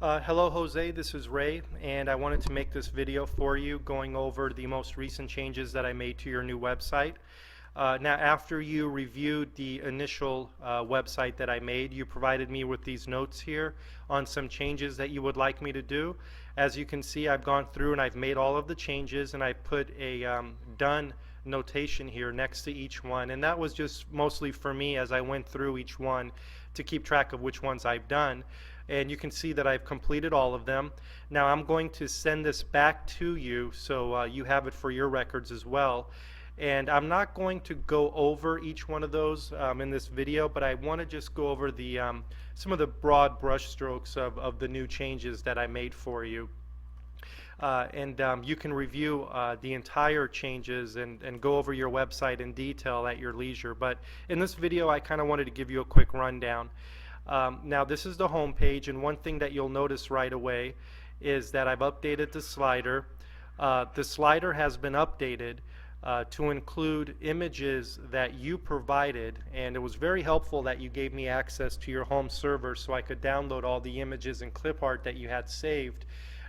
Hello Jose, this is Ray, and I wanted to make this video for you going over the most recent changes that I made to your new website. Now after you reviewed the initial website that I made, you provided me with these notes here on some changes that you would like me to do. As you can see, I've gone through and I've made all of the changes, and I put a done notation here next to each one, and that was just mostly for me as I went through each one to keep track of which ones I've done. And you can see that I've completed all of them. Now I'm going to send this back to you so you have it for your records as well. And I'm not going to go over each one of those in this video, but I want to just go over the some of the broad brush strokes of the new changes that I made for you. You can review the entire changes and go over your website in detail at your leisure. But in this video I kind of wanted to give you a quick rundown. Now this is the home page, and one thing that you'll notice right away is that I've updated the slider. The slider has been updated to include images that you provided, and it was very helpful that you gave me access to your home server so I could download all the images and clip art that you had saved.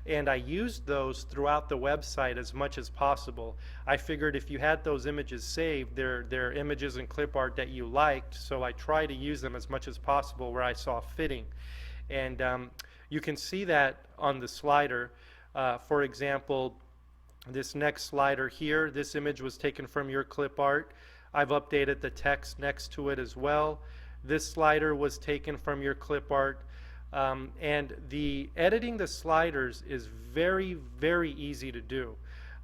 And I used those throughout the website as much as possible. I figured if you had those images saved, they're images and clip art that you liked, so I try to use them as much as possible where I saw fitting. And you can see that on the slider. For example, this next slider here, this image was taken from your clip art. I've updated the text next to it as well. This slider was taken from your clip art. And the editing the sliders is very easy to do.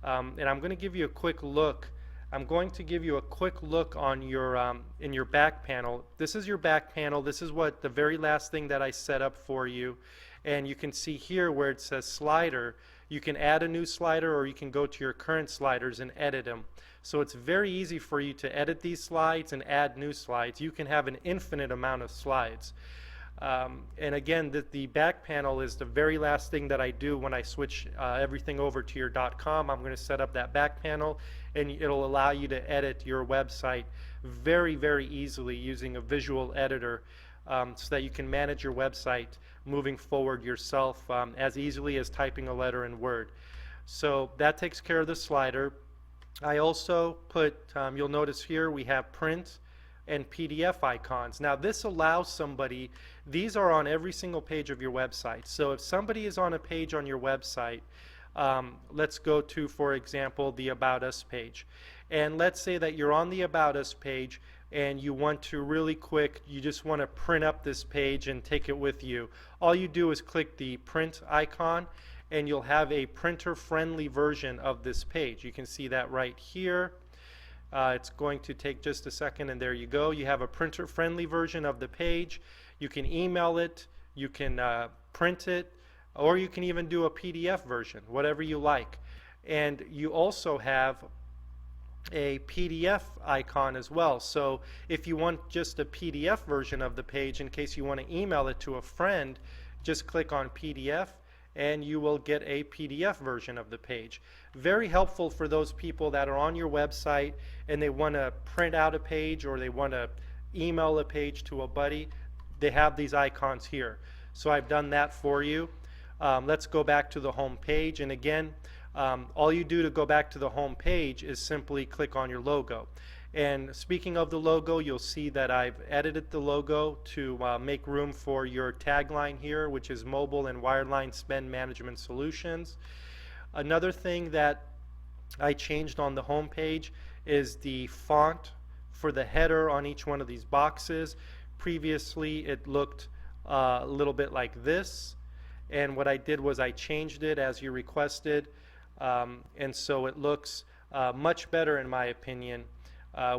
And I'm going to give you a quick look. I'm going to give you a quick look on your in your back panel. This is your back panel. This is what the very last thing that I set up for you. And you can see here where it says slider. You can add a new slider, or you can go to your current sliders and edit them. So it's very easy for you to edit these slides and add new slides. You can have an infinite amount of slides. And again, the back panel is the very last thing that I do when I switch everything over to your .com. I'm going to set up that back panel, and it'll allow you to edit your website very easily using a visual editor, so that you can manage your website moving forward yourself as easily as typing a letter in Word. So that takes care of the slider. I also put, you'll notice here we have print and PDF icons. Now this allows somebody, these are on every single page of your website. So if somebody is on a page on your website, let's go to, for example, the About Us page. And let's say that you're on the About Us page and you want to really quick, you just want to print up this page and take it with you. All you do is click the print icon, and you'll have a printer friendly version of this page. You can see that right here. It's going to take just a second, and there you go. You have a printer friendly version of the page. You can email it, you can print it, or you can even do a PDF version, whatever you like. And you also have a PDF icon as well. So if you want just a PDF version of the page, in case you want to email it to a friend, just click on PDF and you will get a PDF version of the page. Very helpful for those people that are on your website and they want to print out a page, or they want to email a page to a buddy. They have these icons here. So I've done that for you. Let's go back to the home page, and again, all you do to go back to the home page is simply click on your logo. And speaking of the logo, you'll see that I've edited the logo to make room for your tagline here, which is Mobile and Wireline Spend Management Solutions. Another thing that I changed on the home page is the font for the header on each one of these boxes. Previously it looked a little bit like this, and what I did was I changed it as you requested, and so it looks much better in my opinion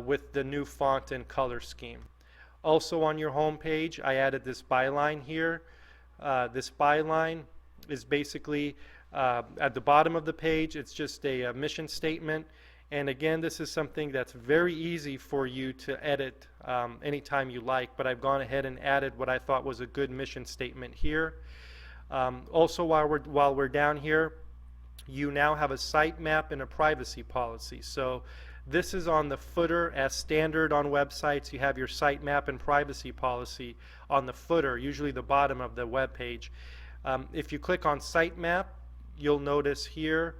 with the new font and color scheme. Also on your home page, I added this byline here. This byline is basically at the bottom of the page. It's just a mission statement, and again, this is something that's very easy for you to edit anytime you like, but I've gone ahead and added what I thought was a good mission statement here. Also, while we're down here, you now have a sitemap and a privacy policy. So this is on the footer. As standard on websites, you have your sitemap and privacy policy on the footer, usually the bottom of the web page. If you click on Sitemap, you'll notice here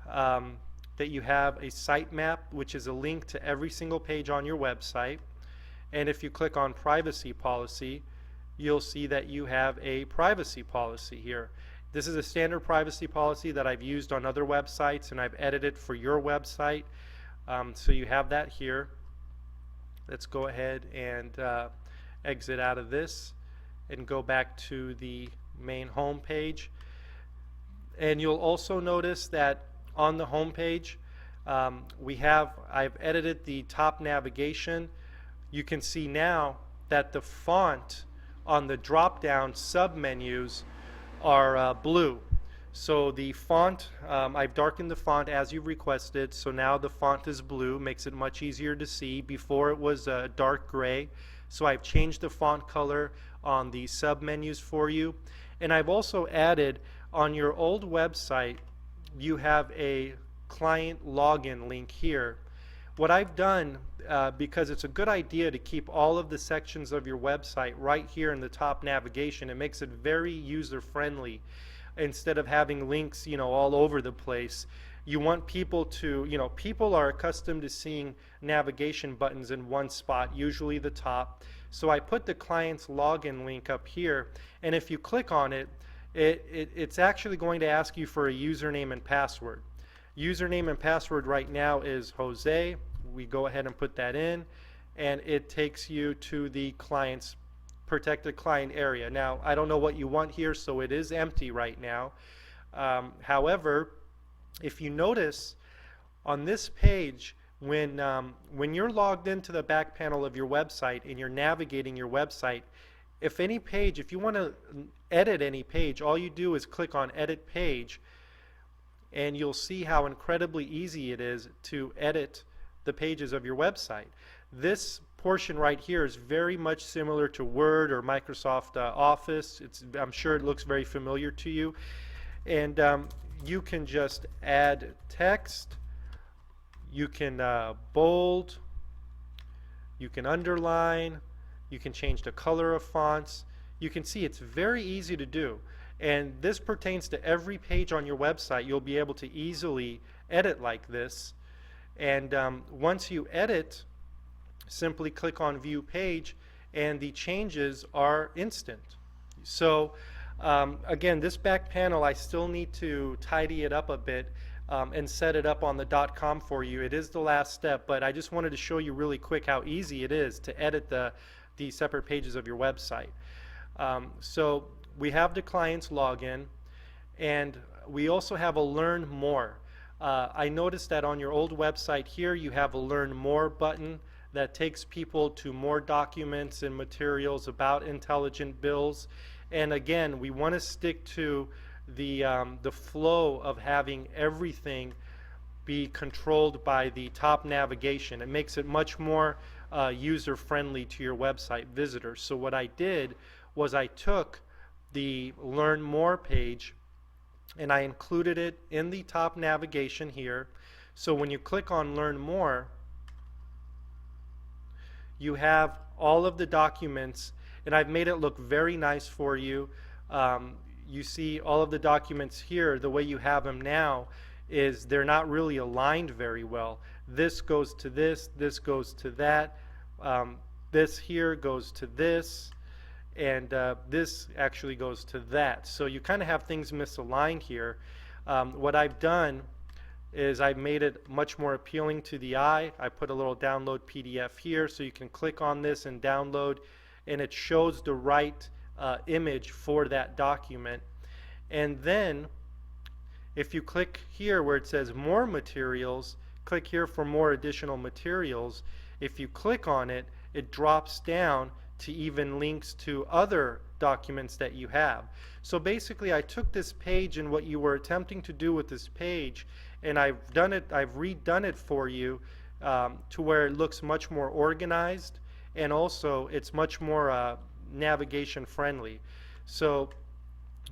that you have a sitemap, which is a link to every single page on your website. And if you click on privacy policy, you'll see that you have a privacy policy here. This is a standard privacy policy that I've used on other websites, and I've edited for your website. So you have that here. Let's go ahead and exit out of this and go back to the main home page. And you'll also notice that on the home page I've edited the top navigation. You can see now that the font on the drop down submenus are blue. So the font, I've darkened the font as you requested, so now the font is blue, makes it much easier to see. Before it was dark gray, so I've changed the font color on the submenus for you. And I've also added, on your old website, you have a client login link here. What I've done, because it's a good idea to keep all of the sections of your website right here in the top navigation, it makes it very user-friendly. Instead of having links, all over the place, you want people to, people are accustomed to seeing navigation buttons in one spot, usually the top. So I put the client's login link up here, and if you click on it, it's actually going to ask you for a username and password. Username and password right now is Jose. We go ahead and put that in, and it takes you to the client's protected client area. Now, I don't know what you want here, so it is empty right now. However, if you notice on this page, when you're logged into the back panel of your website and you're navigating your website, if you want to edit any page, all you do is click on Edit Page, and you'll see how incredibly easy it is to edit the pages of your website. This portion right here is very much similar to Word or Microsoft Office. I'm sure it looks very familiar to you. And you can just add text, you can bold, you can underline, you can change the color of fonts. You can see it's very easy to do. And this pertains to every page on your website. You'll be able to easily edit like this. And once you edit, simply click on View Page, and the changes are instant. So again, this back panel, I still need to tidy it up a bit and set it up on the .com for you. It is the last step, but I just wanted to show you really quick how easy it is to edit the separate pages of your website. So we have the client's login, and we also have a Learn More. I noticed that on your old website here you have a Learn More button that takes people to more documents and materials about intelligent bills. And again, we want to stick to the flow of having everything be controlled by the top navigation. It makes it much more user-friendly to your website visitors. So what I did was I took the Learn More page and I included it in the top navigation here. So when you click on Learn More, you have all of the documents, and I've made it look very nice for you. You see all of the documents here. The way you have them now is they're not really aligned very well. This goes to this goes to that, this here goes to this, and this actually goes to that. So you kind of have things misaligned here. What I've done is I've made it much more appealing to the eye. I put a little download PDF here, so you can click on this and download, and it shows the right image for that document. And then if you click here where it says More Materials, click here for more additional materials. If you click on it, it drops down to even links to other documents that you have. So basically I took this page and what you were attempting to do with this page, and I've redone it for you to where it looks much more organized, and also it's much more navigation friendly. So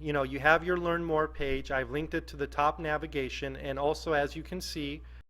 you have your Learn More page. I've linked it to the top navigation, and also, as you can see,